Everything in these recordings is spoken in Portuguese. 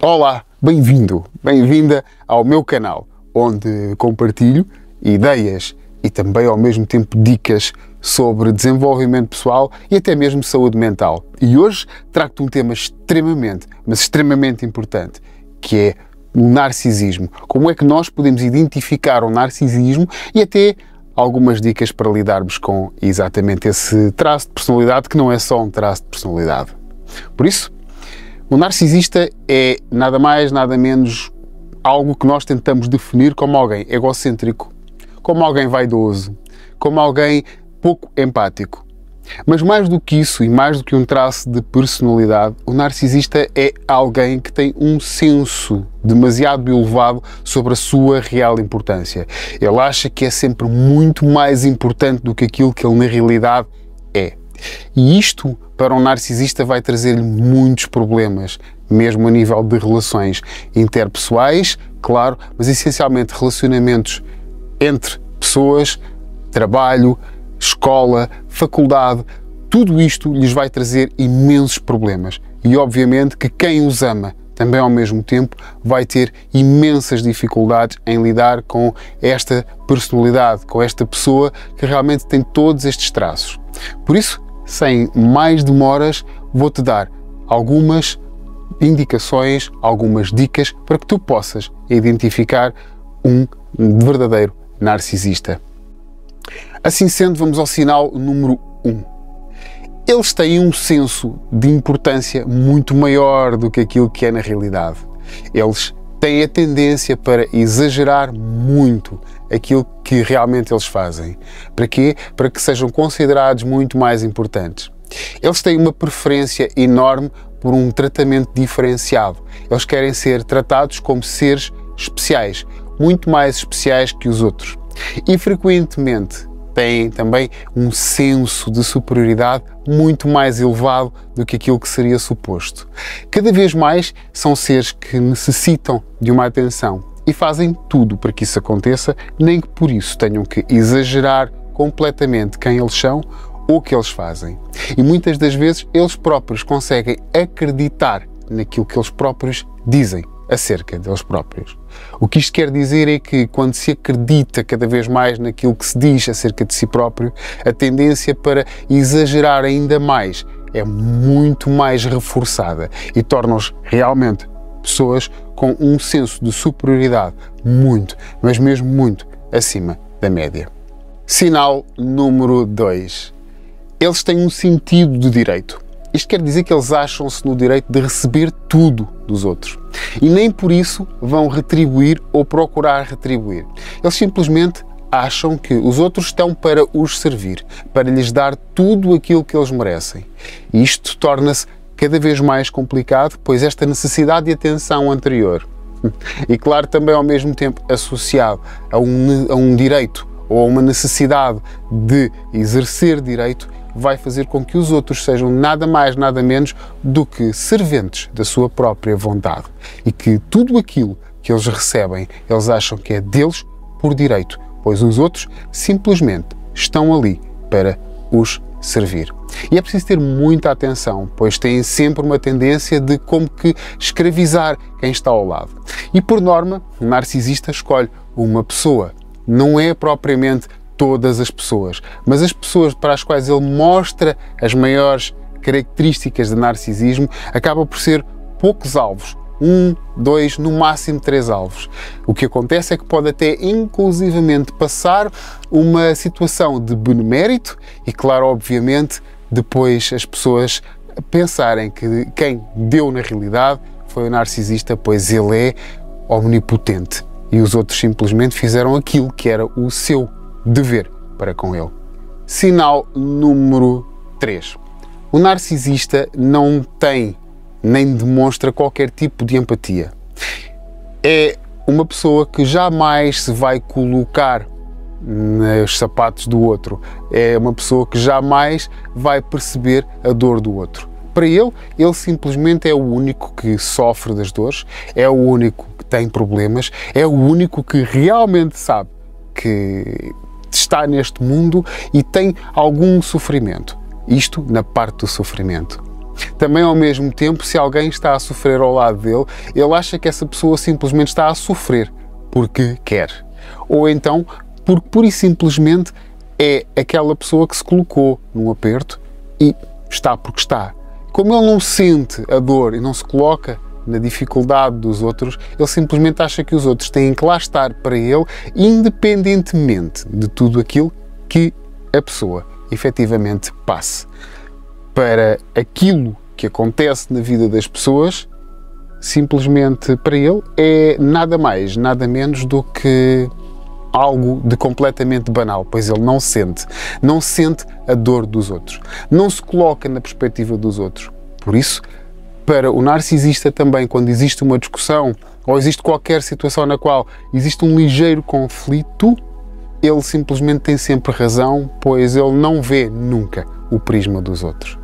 Olá, bem-vindo, bem-vinda ao meu canal, onde compartilho ideias e também ao mesmo tempo dicas sobre desenvolvimento pessoal e até mesmo saúde mental. E hoje trago-te um tema extremamente importante, que é o narcisismo. Como é que nós podemos identificar o narcisismo e até algumas dicas para lidarmos com exatamente esse traço de personalidade, que não é só um traço de personalidade. Por isso, o narcisista é nada mais, nada menos algo que nós tentamos definir como alguém egocêntrico, como alguém vaidoso, como alguém pouco empático. Mas mais do que isso e mais do que um traço de personalidade, o narcisista é alguém que tem um senso demasiado elevado sobre a sua real importância. Ele acha que é sempre muito mais importante do que aquilo que ele na realidade é. E isto, para um narcisista, vai trazer-lhe muitos problemas, mesmo a nível de relações interpessoais, claro, mas essencialmente relacionamentos entre pessoas, trabalho, escola, faculdade, tudo isto lhes vai trazer imensos problemas. E obviamente que quem os ama também ao mesmo tempo vai ter imensas dificuldades em lidar com esta personalidade, com esta pessoa que realmente tem todos estes traços. Por isso, sem mais demoras, vou-te dar algumas indicações, algumas dicas para que tu possas identificar um verdadeiro narcisista. Assim sendo, vamos ao sinal número 1. Eles têm um senso de importância muito maior do que aquilo que é na realidade. Eles têm a tendência para exagerar muito aquilo que realmente eles fazem. Para quê? Para que sejam considerados muito mais importantes. Eles têm uma preferência enorme por um tratamento diferenciado. Eles querem ser tratados como seres especiais, muito mais especiais que os outros. E frequentemente têm também um senso de superioridade muito mais elevado do que aquilo que seria suposto. Cada vez mais são seres que necessitam de uma atenção e fazem tudo para que isso aconteça, nem que por isso tenham que exagerar completamente quem eles são ou o que eles fazem. E muitas das vezes eles próprios conseguem acreditar naquilo que eles próprios dizem acerca deles próprios. O que isto quer dizer é que quando se acredita cada vez mais naquilo que se diz acerca de si próprio, a tendência para exagerar ainda mais é muito mais reforçada e torna-os realmente pessoas com um senso de superioridade muito, mas mesmo muito acima da média. Sinal número 2. Eles têm um sentido de direito. Isto quer dizer que eles acham-se no direito de receber tudo dos outros. E nem por isso vão retribuir ou procurar retribuir. Eles simplesmente acham que os outros estão para os servir, para lhes dar tudo aquilo que eles merecem. E isto torna-se cada vez mais complicado, pois esta necessidade de atenção anterior, e claro também ao mesmo tempo associado a um direito ou a uma necessidade de exercer direito, vai fazer com que os outros sejam nada mais, nada menos do que serventes da sua própria vontade. E que tudo aquilo que eles recebem, eles acham que é deles por direito, pois os outros simplesmente estão ali para os servir. E é preciso ter muita atenção, pois têm sempre uma tendência de como que escravizar quem está ao lado. E por norma, o narcisista escolhe uma pessoa. Não é propriamente todas as pessoas, mas as pessoas para as quais ele mostra as maiores características de narcisismo acabam por ser poucos alvos, 1, 2, no máximo 3 alvos. O que acontece é que pode até inclusivamente passar uma situação de benemérito e, claro, obviamente, depois as pessoas pensarem que quem deu na realidade foi o narcisista, pois ele é omnipotente e os outros simplesmente fizeram aquilo que era o seu dever para com ele. Sinal número 3. O narcisista não tem nem demonstra qualquer tipo de empatia. É uma pessoa que jamais se vai colocar nos sapatos do outro. É uma pessoa que jamais vai perceber a dor do outro. Para ele simplesmente é o único que sofre das dores, é o único que tem problemas, é o único que realmente sabe que está neste mundo e tem algum sofrimento. Isto na parte do sofrimento. Também, ao mesmo tempo, se alguém está a sofrer ao lado dele, ele acha que essa pessoa simplesmente está a sofrer porque quer. Ou então, porque pura e simplesmente é aquela pessoa que se colocou num aperto e está porque está. Como ele não sente a dor e não se coloca na dificuldade dos outros, ele simplesmente acha que os outros têm que lá estar para ele, independentemente de tudo aquilo que a pessoa efetivamente passe. Para aquilo que acontece na vida das pessoas, simplesmente para ele é nada mais, nada menos do que algo de completamente banal, pois ele não sente a dor dos outros, não se coloca na perspectiva dos outros. Por isso, para o narcisista também, quando existe uma discussão ou existe qualquer situação na qual existe um ligeiro conflito, ele simplesmente tem sempre razão, pois ele não vê nunca o prisma dos outros.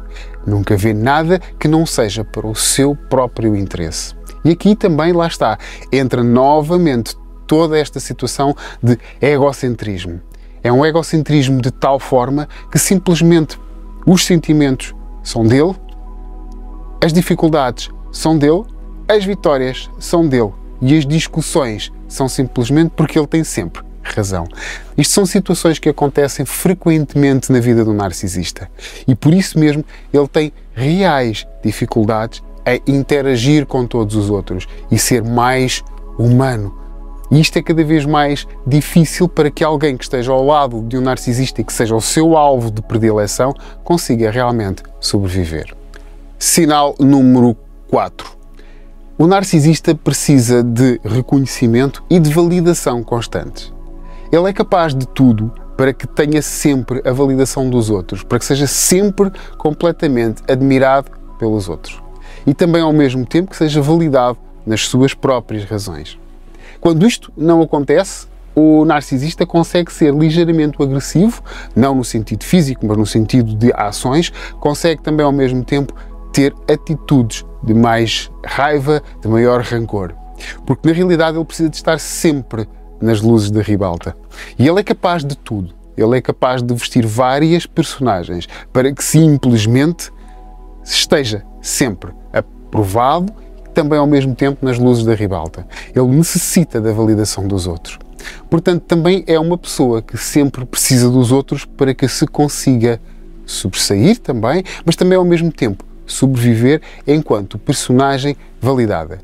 Nunca vê nada que não seja para o seu próprio interesse. E aqui também, lá está, entra novamente toda esta situação de egocentrismo. É um egocentrismo de tal forma que simplesmente os sentimentos são dele, as dificuldades são dele, as vitórias são dele e as discussões são simplesmente porque ele tem sempre razão. Isto são situações que acontecem frequentemente na vida do narcisista e por isso mesmo ele tem reais dificuldades a interagir com todos os outros e ser mais humano. E isto é cada vez mais difícil para que alguém que esteja ao lado de um narcisista e que seja o seu alvo de predileção consiga realmente sobreviver. Sinal número 4. O narcisista precisa de reconhecimento e de validação constantes. Ele é capaz de tudo para que tenha sempre a validação dos outros, para que seja sempre completamente admirado pelos outros. E também ao mesmo tempo que seja validado nas suas próprias razões. Quando isto não acontece, o narcisista consegue ser ligeiramente agressivo, não no sentido físico, mas no sentido de ações, consegue também ao mesmo tempo ter atitudes de mais raiva, de maior rancor. Porque na realidade ele precisa de estar sempre nas luzes da ribalta. E ele é capaz de tudo. Ele é capaz de vestir várias personagens para que simplesmente esteja sempre aprovado e também ao mesmo tempo nas luzes da ribalta. Ele necessita da validação dos outros. Portanto, também é uma pessoa que sempre precisa dos outros para que se consiga sobressair também, mas também ao mesmo tempo sobreviver enquanto personagem validada.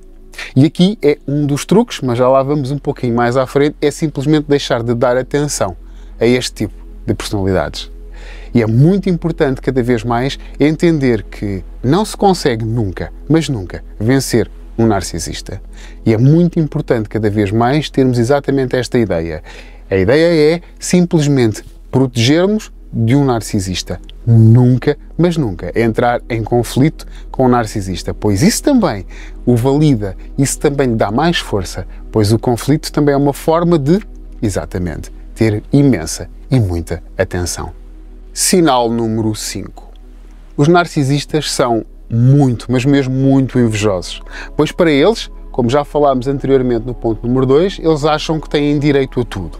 E aqui é um dos truques, mas já lá vamos um pouquinho mais à frente, é simplesmente deixar de dar atenção a este tipo de personalidades. E é muito importante cada vez mais entender que não se consegue nunca, mas nunca, vencer um narcisista. E é muito importante cada vez mais termos exatamente esta ideia. A ideia é simplesmente protegermos de um narcisista. Nunca, mas nunca, entrar em conflito com o narcisista, pois isso também o valida, isso também lhe dá mais força, pois o conflito também é uma forma de, exatamente, ter imensa e muita atenção. Sinal número 5. Os narcisistas são muito, mas mesmo muito invejosos, pois para eles, como já falámos anteriormente no ponto número 2, eles acham que têm direito a tudo.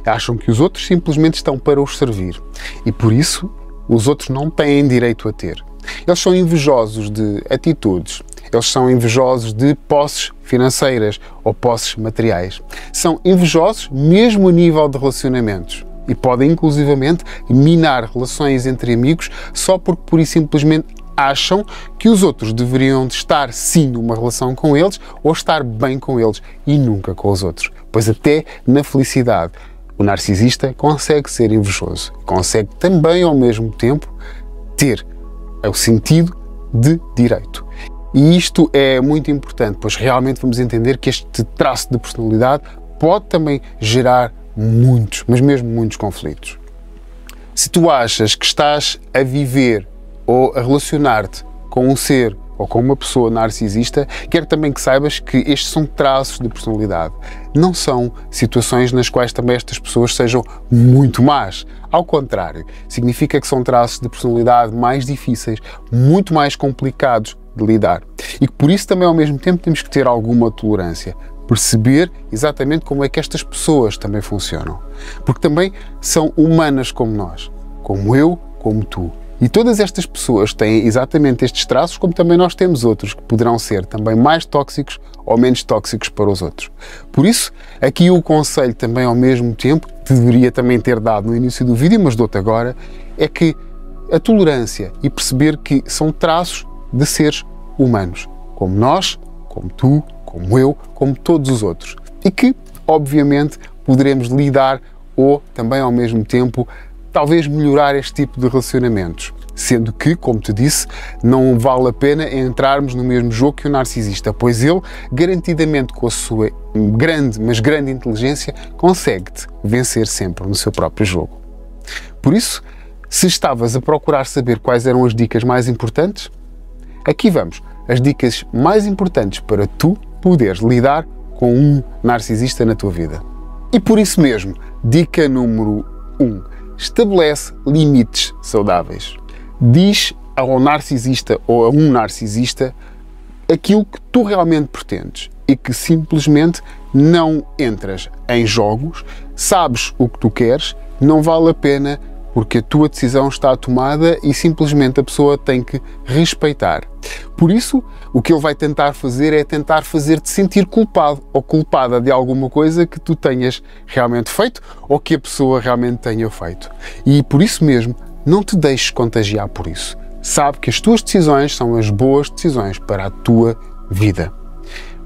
Acham que os outros simplesmente estão para os servir e por isso os outros não têm direito a ter. Eles são invejosos de atitudes, eles são invejosos de posses financeiras ou posses materiais. São invejosos mesmo a nível de relacionamentos e podem inclusivamente minar relações entre amigos só porque pura e simplesmente acham que os outros deveriam de estar sim numa relação com eles ou estar bem com eles e nunca com os outros. Pois até na felicidade o narcisista consegue ser invejoso, consegue também ao mesmo tempo ter o sentido de direito. E isto é muito importante, pois realmente vamos entender que este traço de personalidade pode também gerar muitos, mas mesmo muitos conflitos. Se tu achas que estás a viver ou a relacionar-te com um ser ou com uma pessoa narcisista, quero também que saibas que estes são traços de personalidade. Não são situações nas quais também estas pessoas sejam muito más. Ao contrário, significa que são traços de personalidade mais difíceis, muito mais complicados de lidar. E que por isso também ao mesmo tempo temos que ter alguma tolerância. Perceber exatamente como é que estas pessoas também funcionam. Porque também são humanas como nós. Como eu, como tu. E todas estas pessoas têm exatamente estes traços, como também nós temos outros, que poderão ser também mais tóxicos ou menos tóxicos para os outros. Por isso, aqui o conselho também ao mesmo tempo, que deveria também ter dado no início do vídeo, mas dou-te agora, é que a tolerância e perceber que são traços de seres humanos, como nós, como tu, como eu, como todos os outros. E que, obviamente, poderemos lidar ou também ao mesmo tempo talvez melhorar este tipo de relacionamentos, sendo que, como te disse, não vale a pena entrarmos no mesmo jogo que o narcisista, pois ele, garantidamente com a sua grande, mas grande inteligência, consegue-te vencer sempre no seu próprio jogo. Por isso, se estavas a procurar saber quais eram as dicas mais importantes, aqui vamos, as dicas mais importantes para tu poderes lidar com um narcisista na tua vida. E por isso mesmo, dica número 1. Estabelece limites saudáveis. Diz ao narcisista ou a um narcisista aquilo que tu realmente pretendes e que simplesmente não entras em jogos, sabes o que tu queres, não vale a pena porque a tua decisão está tomada e simplesmente a pessoa tem que respeitar. Por isso, o que ele vai tentar fazer é tentar fazer-te sentir culpado ou culpada de alguma coisa que tu tenhas realmente feito ou que a pessoa realmente tenha feito. E por isso mesmo, não te deixes contagiar por isso. Sabe que as tuas decisões são as boas decisões para a tua vida.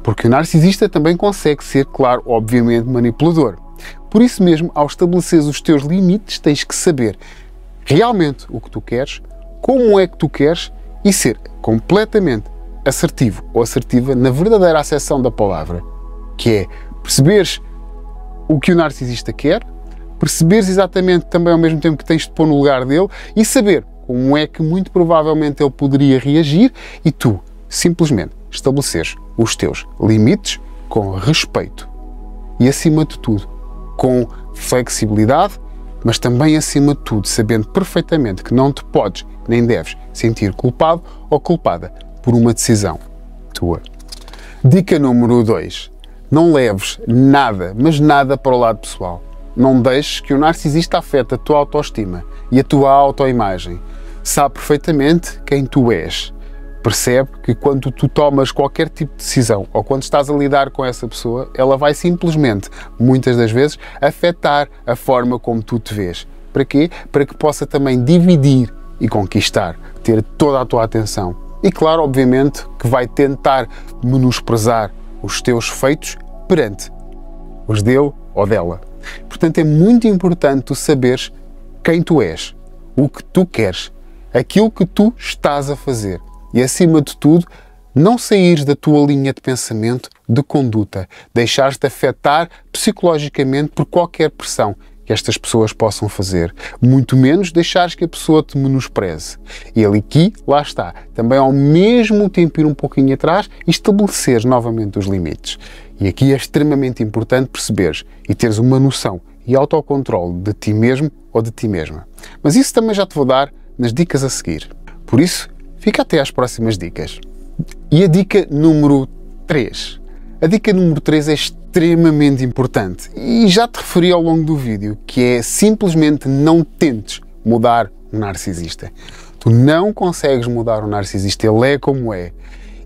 Porque o narcisista também consegue ser, claro, obviamente, manipulador. Por isso mesmo, ao estabeleceres os teus limites, tens que saber realmente o que tu queres, como é que tu queres e ser completamente assertivo ou assertiva na verdadeira acessão da palavra, que é perceberes o que o narcisista quer, perceberes exatamente também ao mesmo tempo que tens de pôr no lugar dele e saber como é que muito provavelmente ele poderia reagir e tu simplesmente estabeleceres os teus limites com respeito e, acima de tudo, com flexibilidade, mas também, acima de tudo, sabendo perfeitamente que não te podes nem deves sentir culpado ou culpada por uma decisão tua. Dica número 2. Não leves nada, mas nada para o lado pessoal. Não deixes que o narcisista afete a tua autoestima e a tua autoimagem. Sabe perfeitamente quem tu és. Percebe que quando tu tomas qualquer tipo de decisão ou quando estás a lidar com essa pessoa, ela vai simplesmente, muitas das vezes, afetar a forma como tu te vês. Para quê? Para que possa também dividir e conquistar, ter toda a tua atenção. E claro, obviamente, que vai tentar menosprezar os teus feitos perante os dele ou dela. Portanto, é muito importante tu saberes quem tu és, o que tu queres, aquilo que tu estás a fazer. E, acima de tudo, não saíres da tua linha de pensamento, de conduta, deixares-te afetar psicologicamente por qualquer pressão que estas pessoas possam fazer, muito menos deixares que a pessoa te menospreze. E ali aqui, lá está, também ao mesmo tempo ir um pouquinho atrás e estabeleceres novamente os limites. E aqui é extremamente importante perceberes e teres uma noção e autocontrole de ti mesmo ou de ti mesma. Mas isso também já te vou dar nas dicas a seguir. Por isso, fica até às próximas dicas. E a dica número 3. A dica número 3 é extremamente importante e já te referi ao longo do vídeo, que é simplesmente não tentes mudar o narcisista. Tu não consegues mudar o narcisista, ele é como é.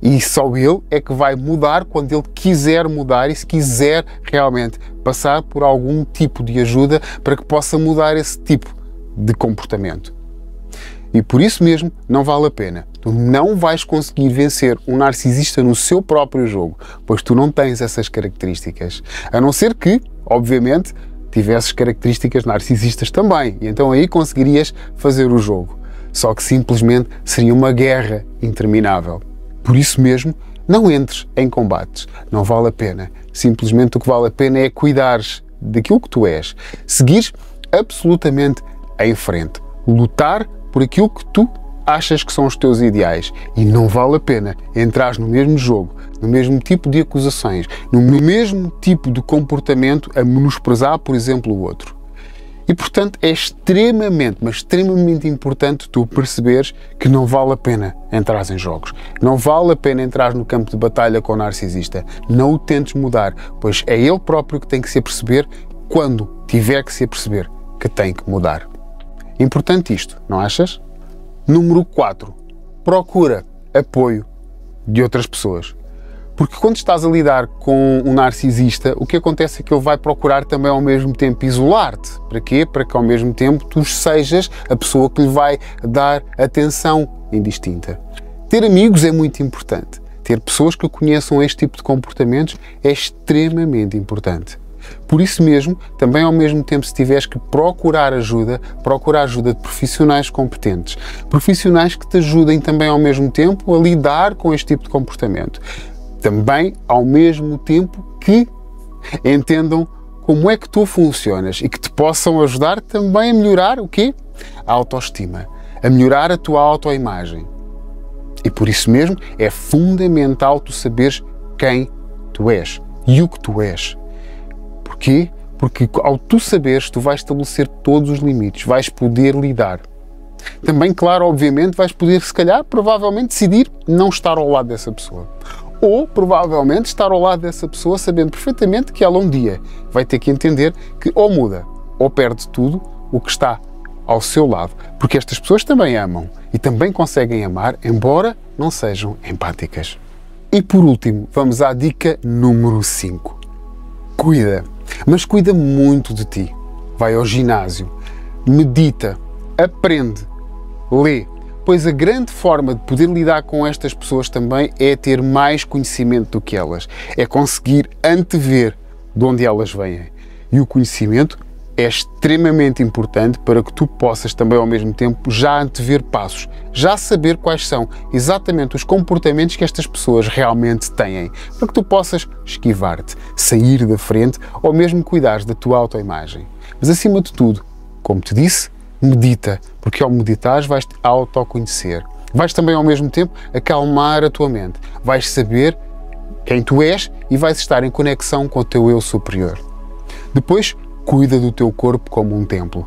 E só ele é que vai mudar quando ele quiser mudar e se quiser realmente passar por algum tipo de ajuda para que possa mudar esse tipo de comportamento. E por isso mesmo não vale a pena. Tu não vais conseguir vencer um narcisista no seu próprio jogo, pois tu não tens essas características. A não ser que, obviamente, tivesses características narcisistas também. E então aí conseguirias fazer o jogo. Só que simplesmente seria uma guerra interminável. Por isso mesmo, não entres em combates. Não vale a pena. Simplesmente o que vale a pena é cuidares daquilo que tu és. Seguires absolutamente em frente. Lutar por aquilo que tu achas que são os teus ideais e não vale a pena entrar no mesmo jogo, no mesmo tipo de acusações, no mesmo tipo de comportamento a menosprezar, por exemplo, o outro. E, portanto, é extremamente, mas extremamente importante tu perceberes que não vale a pena entrar em jogos. Não vale a pena entrar no campo de batalha com o narcisista. Não o tentes mudar, pois é ele próprio que tem que se aperceber quando tiver que se aperceber que tem que mudar. Importante isto, não achas? Número 4. Procura apoio de outras pessoas. Porque quando estás a lidar com um narcisista, o que acontece é que ele vai procurar também ao mesmo tempo isolar-te. Para quê? Para que ao mesmo tempo tu sejas a pessoa que lhe vai dar atenção indistinta. Ter amigos é muito importante. Ter pessoas que conheçam este tipo de comportamentos é extremamente importante. Por isso mesmo, também ao mesmo tempo, se tiveres que procurar ajuda de profissionais competentes. Profissionais que te ajudem também ao mesmo tempo a lidar com este tipo de comportamento. Também ao mesmo tempo que entendam como é que tu funcionas e que te possam ajudar também a melhorar o quê? A autoestima, a melhorar a tua autoimagem. E por isso mesmo é fundamental tu saberes quem tu és e o que tu és. Porquê? Porque ao tu saberes, tu vais estabelecer todos os limites, vais poder lidar. Também, claro, obviamente, vais poder, se calhar, provavelmente decidir não estar ao lado dessa pessoa. Ou, provavelmente, estar ao lado dessa pessoa sabendo perfeitamente que ela um dia vai ter que entender que ou muda ou perde tudo o que está ao seu lado. Porque estas pessoas também amam e também conseguem amar, embora não sejam empáticas. E por último, vamos à dica número 5. Cuida, mas cuida muito de ti. Vai ao ginásio, medita, aprende, lê. Pois a grande forma de poder lidar com estas pessoas também é ter mais conhecimento do que elas. É conseguir antever de onde elas vêm. E o conhecimento é extremamente importante para que tu possas também ao mesmo tempo já antever passos, já saber quais são exatamente os comportamentos que estas pessoas realmente têm, para que tu possas esquivar-te, sair da frente ou mesmo cuidares da tua autoimagem. Mas acima de tudo, como te disse, medita, porque ao meditar vais-te autoconhecer. Vais também ao mesmo tempo acalmar a tua mente, vais saber quem tu és e vais estar em conexão com o teu eu superior. Depois, cuida do teu corpo como um templo.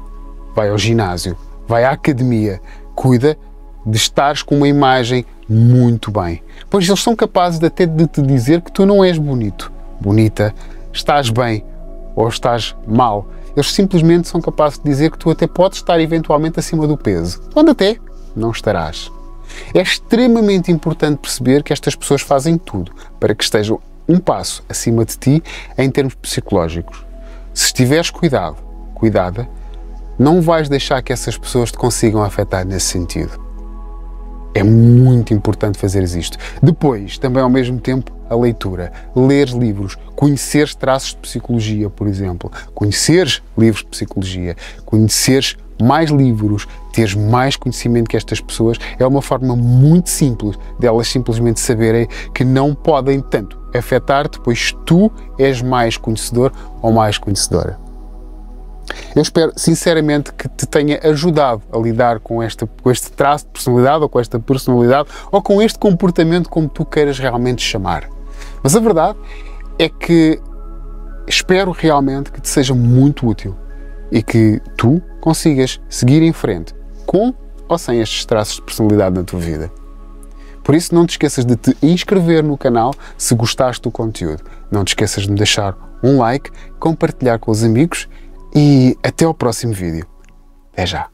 Vai ao ginásio, vai à academia, cuida de estares com uma imagem muito bem. Pois eles são capazes até de te dizer que tu não és bonito, bonita, estás bem ou estás mal. Eles simplesmente são capazes de dizer que tu até podes estar eventualmente acima do peso, quando até não estarás. É extremamente importante perceber que estas pessoas fazem tudo para que estejam um passo acima de ti em termos psicológicos. Se estiveres cuidada, não vais deixar que essas pessoas te consigam afetar nesse sentido. É muito importante fazeres isto. Depois, também ao mesmo tempo, a leitura. Leres livros, conheceres traços de psicologia, por exemplo. Conheceres livros de psicologia, conheceres mais livros, teres mais conhecimento que estas pessoas, é uma forma muito simples delas simplesmente saberem que não podem tanto afetar-te, pois tu és mais conhecedor ou mais conhecedora. Eu espero sinceramente que te tenha ajudado a lidar com este traço de personalidade ou com esta personalidade ou com este comportamento, como tu queiras realmente chamar. Mas a verdade é que espero realmente que te seja muito útil e que tu consigas seguir em frente com ou sem estes traços de personalidade na tua vida. Por isso, não te esqueças de te inscrever no canal se gostaste do conteúdo. Não te esqueças de me deixar um like, compartilhar com os amigos e até ao próximo vídeo. Até já!